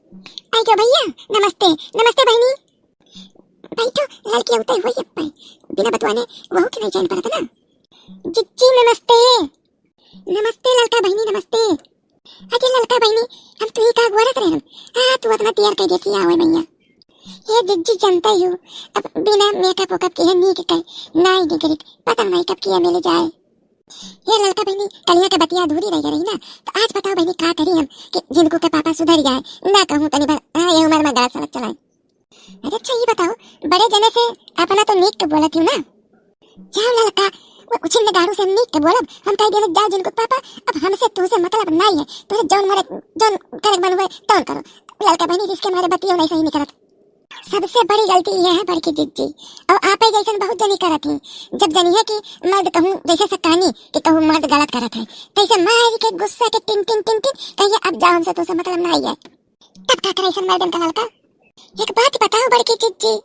आई क्यों भैया? नमस्ते नमस्ते बहनी। बैठो, लड़की उतर हुई अब बिना बतवाने वहू के नहीं चैन पड़ता ना। जिज्जी नमस्ते। नमस्ते लड़का बहनी नमस्ते। अरे लड़का बहनी हम तू ही का गोरत रहे हम। हां तू इतना तैयार कर देती आवे भैया। ये जिज्जी जानता ही हो अब बिना मेकअप वकअप के नहीं के कहे ना ही निकली पता नहीं कब किया मिल जाए। ये लड़का बहनी कलिया के बतिया अधूरी रह रही ना, तो आज बताओ बहनी का करी हम कि जिनको के पापा सुधर जाए ना कहूं तनी बार ये उम्र में गलत सड़क चलाए। अरे अच्छा ये बताओ बड़े जने से अपना तो नीक के बोलत हूं ना। जाओ लड़का वो उछिन गाड़ू से नीक के बोलब हम कह देने जाओ जिनको पापा अब हमसे तुझसे मतलब नहीं है, तुझे जौन मारे जौन करे बनवे तौन करो। लड़का बहनी जिसके मारे बतियो नहीं सही नहीं करत। सबसे बड़ी गलती यह है बड़की जिज्जी और आपे जैसन बहुत जनी करत है। जब जनी है कि मर्द कहूं जैसे सकानी कि कहूं मर्द गलत करत है तैसे मार के गुस्सा के टिन टिन टिन टिन कहिए अब जाओ हमसे तुझसे मतलब नहीं है। तब का करे ऐसन मर्दन का लड़का। एक बात बताओ बड़की जिज्जी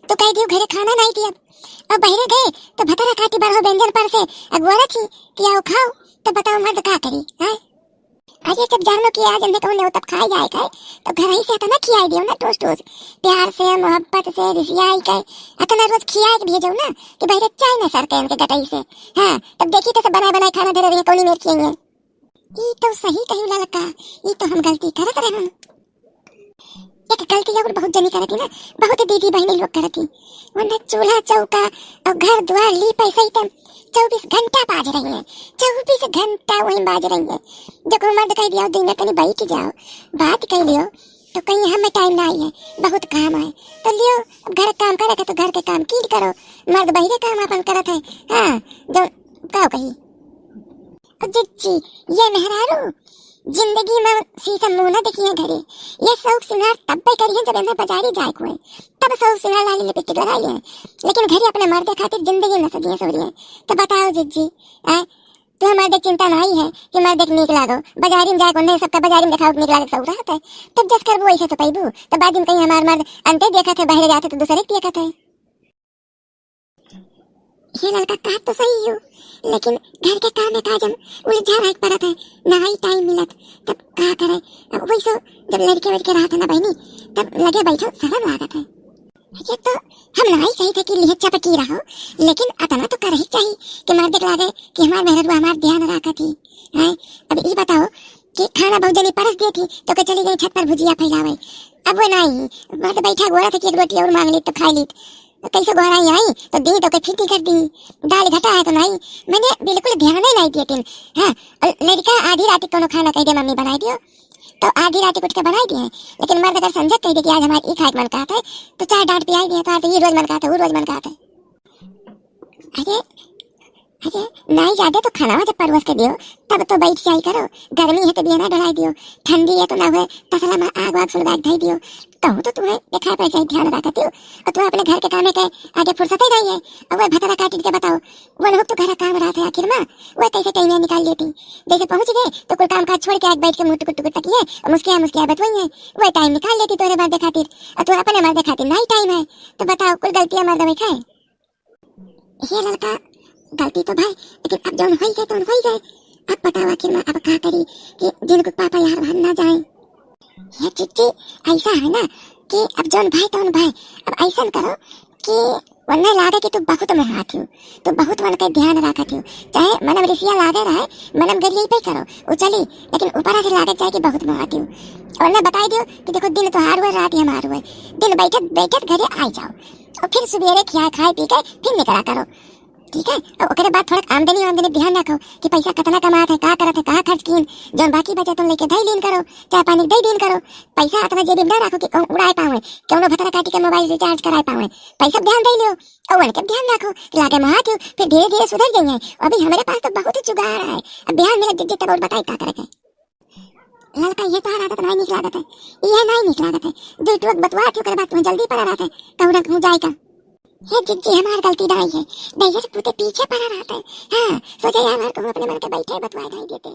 तो कह दियो घरे खाना नहीं दिया अब बहरे गए तो भतरा काटी बार हो व्यंजन पर से अगवारा थी कि आओ खाओ तो बताओ मर्द का करी है। अरे जब जान लो कि आज हमने कहूं तब खाई जाए खाए तो घर ही से आता ना खियाई दियो ना टोस्ट टोस्ट प्यार से मोहब्बत से रिसियाई के अतना रोज खियाई के भेजो ना कि भाई चाय ना सर के उनके गटाई से। हां तब देखी तो सब बनाए बनाए खाना दे रहे कोनी मेर खिएंगे। ई तो सही कही लड़का ई तो हम गलती करत रहे हम। एक गलती और बहुत जनी करती ना बहुत दीदी बहनी लोग करती वरना चूल्हा चौका और घर द्वार ली पैसे ही 24 घंटा बाज रही है। 24 घंटा वहीं बाज रही है। जब मर्द कह दिया दिन में कहीं बैठ जाओ बात कह लियो तो कहीं हमें टाइम नहीं है बहुत काम है तो लियो घर काम करे तो घर के काम की करो मर्द बहिरे काम अपन करत है। हाँ जो कहो कही जिज्जी ये मेहरारू जिंदगी में शीशा मुंह न देखिए घरे ये शौक सिंगार तब पे करिए जब हमें बाजारी जाए कोई तब शौक सिंगार लाली लिपस्टिक लगाई है लेकिन घरे अपने मर्द खातिर जिंदगी न सजिए सोरिए। तो बताओ जिज्जी तो मर्द चिंता नहीं है कि मर्द एक नीक लागो बाजारी में जाए को नहीं सबका बाजारी में दिखाओ नीक लागे सब रहता है तब जस कर वो ऐसे तो पैबू तो बाद में कहीं हमार मर्द अंते देखा थे बहरे जाते तो दूसरे देखा थे। ये लड़का कहा तो सही हो लेकिन घर के काम में काजम उलझा रह पड़त है ना ही टाइम मिलत तब क्या करे। अब वही सो जब लड़के लड़के रहा था ना बहनी तब लगे बैठो शर्म लागत है। ये तो हम नहीं कही थे कि लिहच्चा पे की रहो लेकिन अतना तो कर ही चाहिए कि मर्द लागे कि हमार मेहरबा हमार ध्यान रखा थी है। अब ये बताओ कि खाना बहुत जनी परस दी थी तो के चली गई छत पर भुजिया फैलावे अब वो नहीं मर्द बैठा गोरा था कि एक रोटी और मांग ली तो खा ली कैसे गोराई आई तो दी तो फिटी कर दी दाल घटा है तो नहीं मैंने बिल्कुल ध्यान ही नहीं दिए तीन। हाँ लड़का आधी रात को खाना कह दे मम्मी बनाई दियो तो आधी रात कुछ के बनाई दिए लेकिन मर्द अगर समझ कह दे कि आज हमारी खाए मन कहता है तो चार डांट पियाई दिए तो ये रोज मन कहता है वो रोज मन कहता है। अरे अरे नहीं ज्यादा तो खाना जब परवस के दियो तब तो बैठ जाई करो गर्मी है तो बिना ढलाई दियो ठंडी है तो ना हुए तसला में आग वाग सुलगा ढाई दियो कहूँ तो तुम्हें देखा पर जाए ध्यान रखती हो और तुम अपने घर के काम के आगे फुर्सत ही नहीं है और वह भतरा काट के बताओ वो लोग तो घर काम रहा था आखिर में वह कैसे टाइम निकाल लेती जैसे पहुंच गए तो कुल काम काज छोड़ के आग बैठ के मुंह टुकुट टुकुट तकिए और मुस्किया बतवाई है वह टाइम निकाल लेती तोरे मर्द खातिर और तू अपने मर्द खातिर नहीं टाइम है तो बताओ कुल गलतियां मर्द में खाए। ये लड़का गलती तो भाई लेकिन अब जो हो गए तो हो गए अब बताओ आखिर में अब क्या करी कि जिनको पापा यार भाग ना जाए। ये चिट्ठी ऐसा है ना कि अब जोन भाई तो भाई अब ऐसा करो कि वरना लागे कि तू बहुत में हाथ हूँ तो बहुत मन का ध्यान रखा थी चाहे मनम रिसिया लागे रहे मनम गली पे करो वो चली लेकिन ऊपर से लागे चाहे कि बहुत में हाथ हूँ वरना बताई दियो कि देखो दिन तो हार हुए रात ही हमार हुए दिन बैठक बैठक घरे आ जाओ और फिर सुबह खिया खाए पी के फिर निकला करो ठीक है। और ओकरे बाद थोड़ा आमदनी ध्यान रखो कि पैसा कितना कमात है का करत है का खर्च कीन जोन बाकी बचे तुम लेके दई लीन करो चाय पानी दई दीन करो पैसा अपना जेब में ना रखो कि उड़ाए पावे क्यों भतरा काटी के मोबाइल रिचार्ज कराए पावे पैसा ध्यान दई लियो और उनके ध्यान रखो लागे महात फिर धीरे धीरे सुधर जाइए। अभी हमारे पास तो बहुत जुगाड़ है अब ध्यान मेरा जिज्जत और बताई का करे लड़का ये तो आदत नहीं निकला है ये नहीं निकला है दो टूक बतवा के बाद तुम्हें जल्दी पड़ा रहता है कहूँ ना कहूँ जाएगा। ये जिज्जी हमारी गलती नहीं है भैया से पूरे पीछे पड़ा रहता है। हाँ सोचे यार को अपने मन के बैठे बतवा नहीं देते।